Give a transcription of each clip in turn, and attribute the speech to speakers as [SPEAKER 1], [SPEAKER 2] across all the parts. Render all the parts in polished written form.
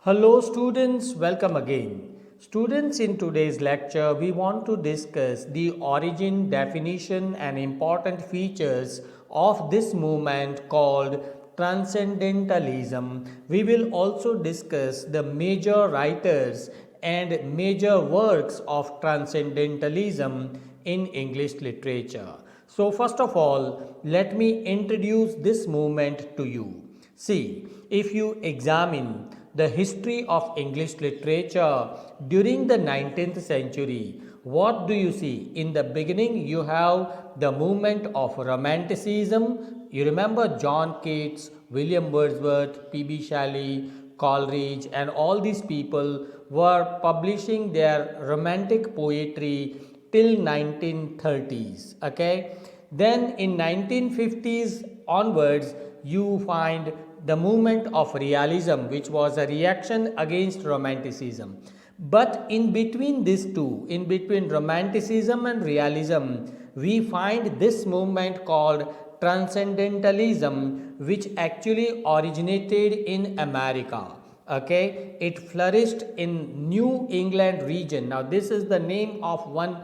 [SPEAKER 1] Hello students, welcome again. Students, in today's lecture, we want to discuss the origin, definition and important features of this movement called Transcendentalism. We will also discuss the major writers and major works of Transcendentalism in English literature. So first of all, let me introduce this movement to you. See, if you examine the history of English literature during the 19th century, what do you see? In the beginning, you have the movement of Romanticism. You remember John Keats, William Wordsworth, P.B. Shelley, Coleridge, and all these people were publishing their romantic poetry till 1930s. Okay, then in 1950s onwards, you find the movement of realism, which was a reaction against romanticism. But in between these two, in between romanticism and realism, we find this movement called transcendentalism, which actually originated in America. Okay, it flourished in New England region. Now this is the name of one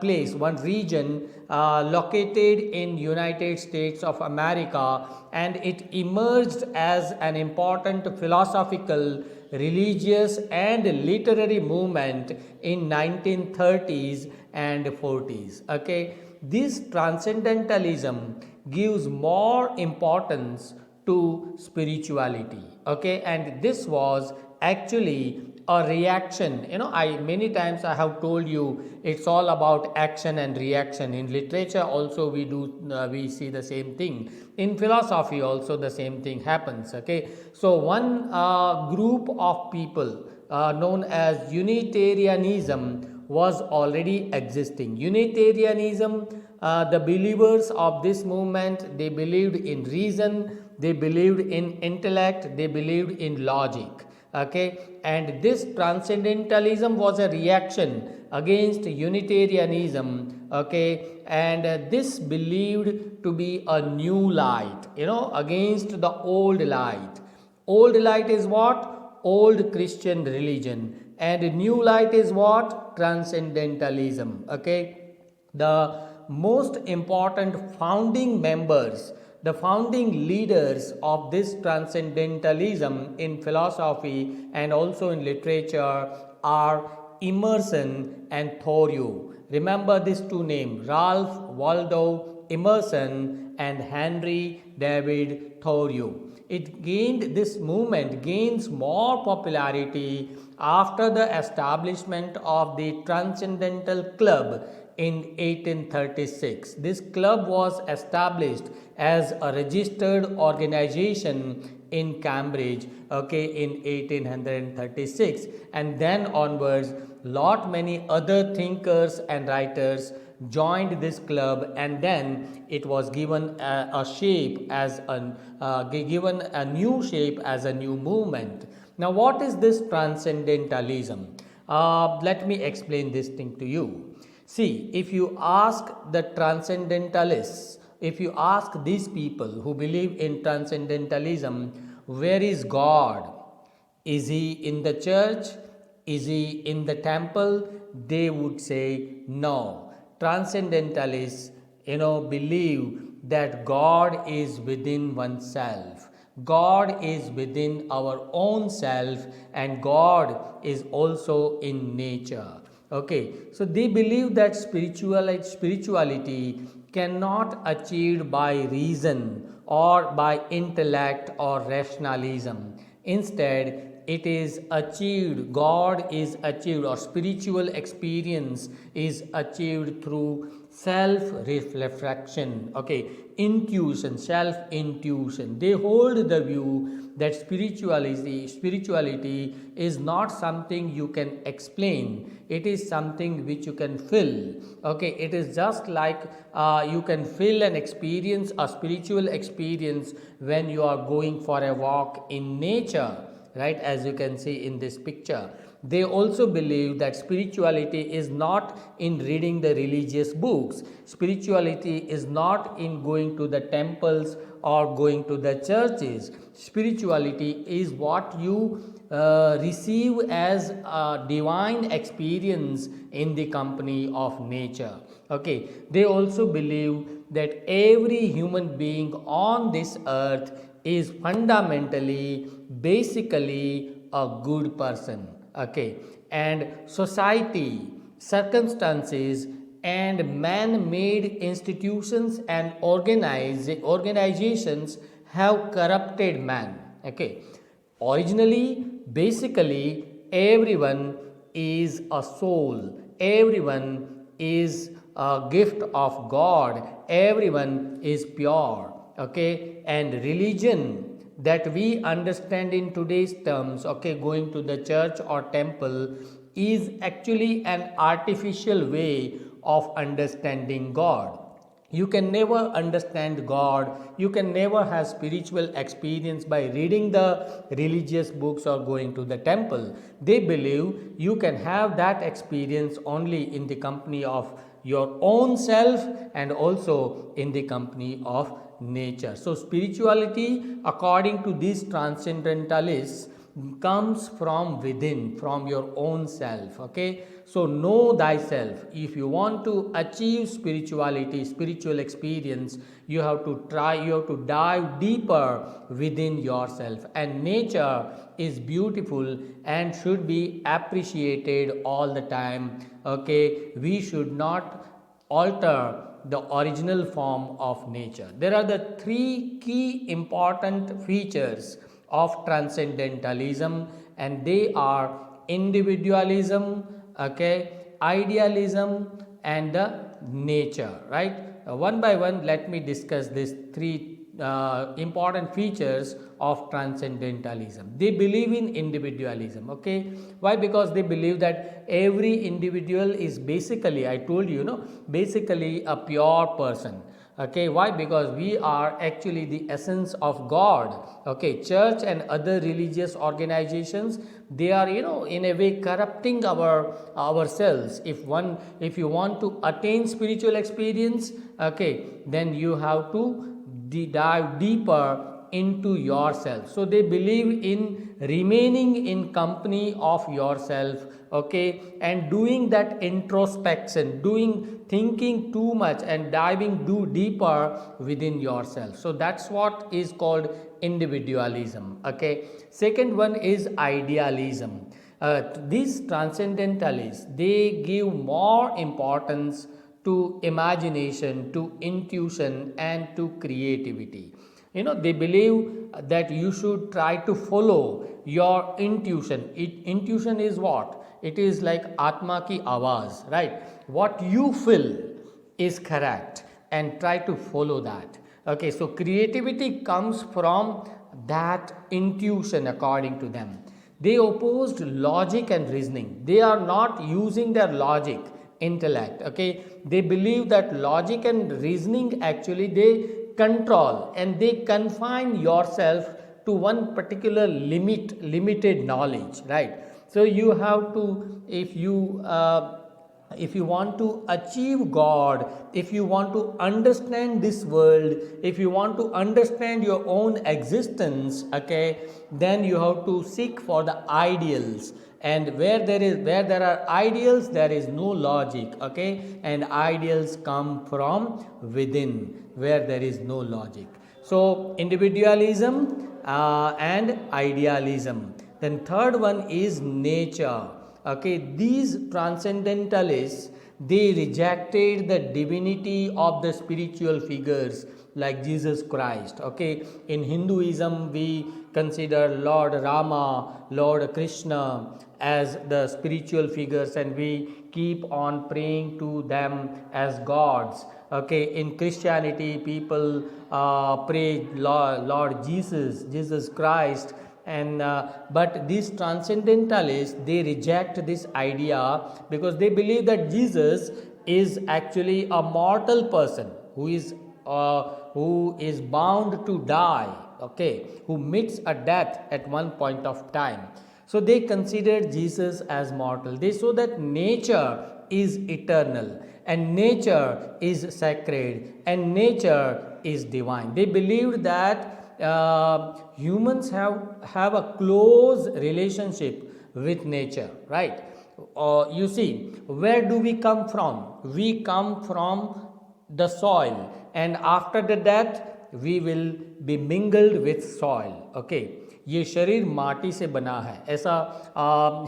[SPEAKER 1] place, one region located in United States of America, and it emerged as an important philosophical, religious and literary movement in 1930s and 40s. Okay, this transcendentalism gives more importance to spirituality. Okay, and this was actually a reaction. I many times I have told you it's all about action and reaction. In literature also we see the same thing. In philosophy also the same thing happens. Okay, so one group of people known as Unitarianism was already existing. Unitarianism, the believers of this movement, they believed in reason, they believed in intellect, they believed in logic. Okay, and this transcendentalism was a reaction against Unitarianism. Okay, and this believed to be a new light, against the old light. Old light is what? Old Christian religion. And new light is what? Transcendentalism. Okay, the most important founding members, the founding leaders of this transcendentalism in philosophy and also in literature are Emerson and Thoreau. Remember these two names, Ralph Waldo Emerson and Henry David Thoreau. This movement gains more popularity after the establishment of the Transcendental Club in 1836. This club was established as a registered organization in Cambridge, okay, in 1836, and then onwards lot many other thinkers and writers joined this club, and then it was given a shape as given a new shape as a new movement. Now what is this transcendentalism? Let me explain this thing to you. See, if you ask the transcendentalists, if you ask these people who believe in transcendentalism, where is God? Is he in the church? Is he in the temple? They would say no. Transcendentalists, believe that God is within oneself. God is within our own self, and God is also in nature. Okay, so they believe that spirituality cannot achieved by reason or by intellect or rationalism. Instead, it is achieved, God is achieved, or spiritual experience is achieved through self reflection. Okay, intuition, self intuition. They hold the view that spirituality is not something you can explain, it is something which you can feel. Okay, it is just like you can feel an experience, a spiritual experience, when you are going for a walk in nature. right, as you can see in this picture. They also believe that spirituality is not in reading the religious books. Spirituality is not in going to the temples or going to the churches. Spirituality is what you receive as a divine experience in the company of nature. Okay, they also believe that every human being on this earth is fundamentally, basically a good person. Okay, and society, circumstances, and man-made institutions and organizations have corrupted man. Okay, originally, basically, everyone is a soul, everyone is a gift of God, everyone is pure. Okay, and religion that we understand in today's terms, okay, going to the church or temple, is actually an artificial way of understanding God. You can never understand God, you can never have spiritual experience by reading the religious books or going to the temple. They believe you can have that experience only in the company of your own self and also in the company of nature. So spirituality, according to these transcendentalists, comes from within, from your own self. Okay, so know thyself. If you want to achieve spirituality, spiritual experience, you have to try, you have to dive deeper within yourself. And nature is beautiful and should be appreciated all the time. Okay, we should not alter the original form of nature. There are the three key important features of transcendentalism, and they are individualism, okay, idealism, and the nature, right? One by one, let me discuss these three important features of transcendentalism. They believe in individualism. Okay, why? Because they believe that every individual is basically, I told you, basically a pure person. Okay, why? Because we are actually the essence of God. Okay, church and other religious organizations, they are, in a way corrupting ourselves. If you want to attain spiritual experience, okay, then you have to dive deeper into yourself. So they believe in remaining in company of yourself, okay, and doing that introspection, doing thinking too much and diving deeper within yourself. So that's what is called individualism. Okay, second one is idealism. These transcendentalists, they give more importance to imagination, to intuition, and to creativity. They believe that you should try to follow your intuition. Intuition is what? It is like Atma ki awaz, right? What you feel is correct and try to follow that. Okay, so creativity comes from that intuition, according to them. They opposed logic and reasoning. They are not using their logic, intellect. Okay, they believe that logic and reasoning actually they control and they confine yourself to one particular limited knowledge, right? So you have to, if you want to achieve God, if you want to understand this world, if you want to understand your own existence, okay, then you have to seek for the ideals. And where there are ideals, there is no logic. Okay, and ideals come from within, where there is no logic. So individualism and idealism. Then third one is nature. Okay, these transcendentalists, they rejected the divinity of the spiritual figures like Jesus Christ. Okay, in Hinduism we consider Lord Rama, Lord Krishna as the spiritual figures, and we keep on praying to them as gods. Okay, in Christianity people pray Lord Jesus Christ. And but these transcendentalists, they reject this idea because they believe that Jesus is actually a mortal person who is bound to die. okay, who meets a death at one point of time. So they considered Jesus as mortal. They saw that nature is eternal and nature is sacred and nature is divine. They believed that humans have a close relationship with nature, right? You see, where do we come from? We come from the soil, and after the death we will be mingled with soil. Okay, ये शरीर माटी से बना है, ऐसा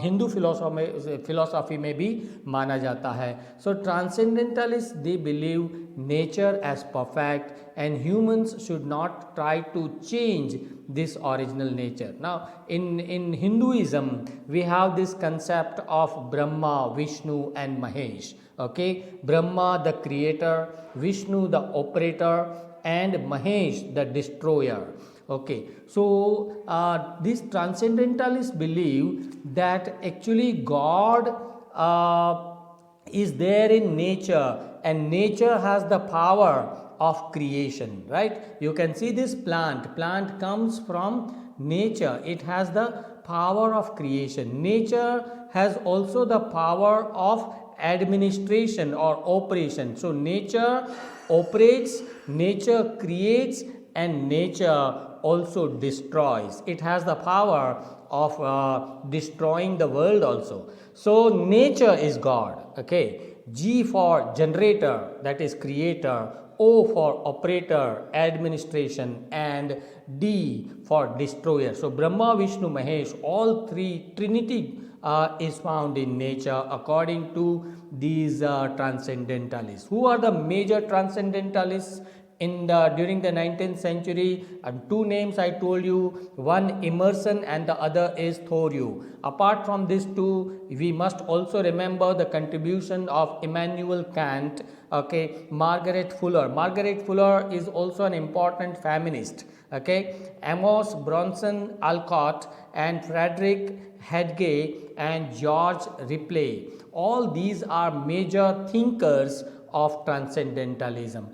[SPEAKER 1] Hindu philosophy में भी माना जाता है. So transcendentalist they believe nature as perfect and humans should not try to change this original nature. Now in Hinduism we have this concept of Brahma, Vishnu and Mahesh. Okay, Brahma the creator, Vishnu the operator and Mahesh the destroyer. Okay, so these transcendentalists believe that actually God is there in nature and nature has the power of creation, right? You can see this plant comes from nature. It has the power of creation. Nature has also the power of administration or operation. So nature operates, nature creates and nature also destroys. It has the power of destroying the world also. So nature is God. Okay, G for generator, that is creator, O for operator, administration and D for destroyer. So Brahma, Vishnu, Mahesh, all three trinity is found in nature according to these transcendentalists. Who are the major transcendentalists during the 19th century? Two names I told you, one Emerson and the other is Thoreau. Apart from these two, we must also remember the contribution of Immanuel Kant. Okay, Margaret Fuller is also an important feminist. Okay, Amos Bronson Alcott and Frederick Hedge and George Ripley, all these are major thinkers of transcendentalism.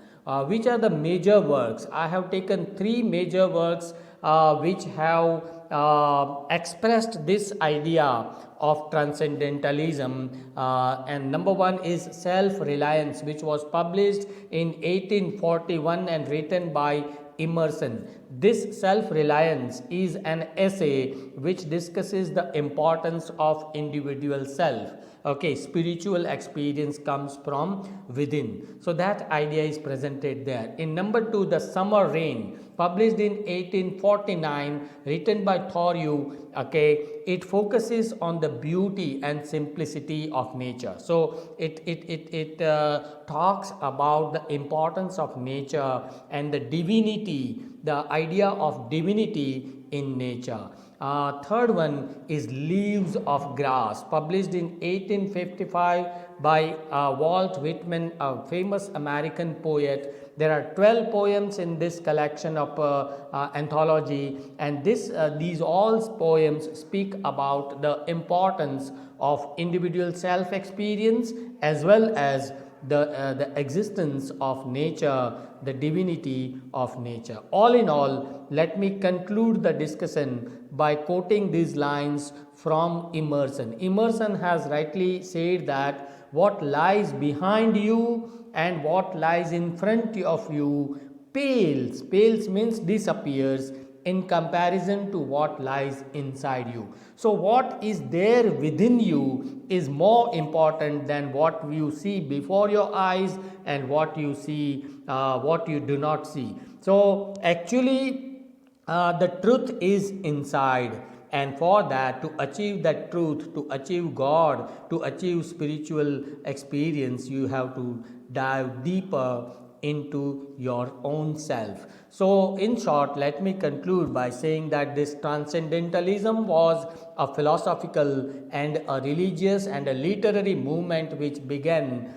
[SPEAKER 1] Which are the major works? I have taken three major works which have expressed this idea of transcendentalism, and number one is Self-Reliance, which was published in 1841 and written by Emerson. This Self-Reliance is an essay which discusses the importance of individual self. Okay, spiritual experience comes from within. So that idea is presented there. In number two, The Summer Rain, published in 1849, written by Thoreau. Okay, it focuses on the beauty and simplicity of nature. So it talks about the importance of nature and the divinity, the idea of divinity in nature. Third one is Leaves of Grass, published in 1855 by Walt Whitman, a famous American poet. There are 12 poems in this collection of anthology, and these all poems speak about the importance of individual self-experience as well as the existence of nature, the divinity of nature. All in all, let me conclude the discussion by quoting these lines from Emerson. Emerson has rightly said that what lies behind you and what lies in front of you pales. Pales means disappears in comparison to what lies inside you. So what is there within you is more important than what you see before your eyes and what you see, what you do not see. So actually the truth is inside, and for that, to achieve that truth, to achieve God, to achieve spiritual experience, you have to dive deeper into your own self. So in short, let me conclude by saying that this transcendentalism was a philosophical and a religious and a literary movement which began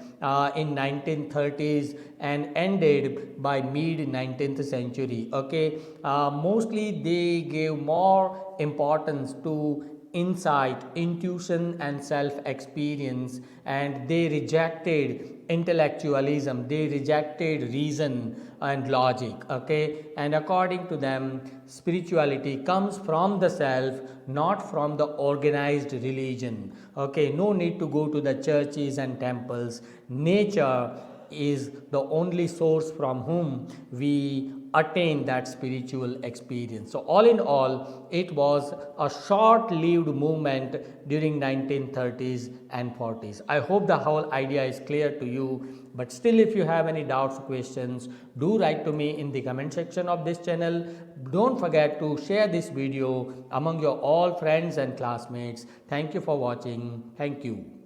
[SPEAKER 1] in 1930s and ended by mid 19th century. Okay, mostly they gave more importance to insight, intuition, and self experience, and they rejected intellectualism, they rejected reason and logic. Okay, and according to them, spirituality comes from the self, not from the organized religion. Okay, no need to go to the churches and temples. Nature is the only source from whom we attain that spiritual experience. So all in all, it was a short-lived movement during 1930s and 40s. I hope the whole idea is clear to you, but still if you have any doubts or questions, do write to me in the comment section of this channel. Don't forget to share this video among your all friends and classmates. Thank you for watching. Thank you.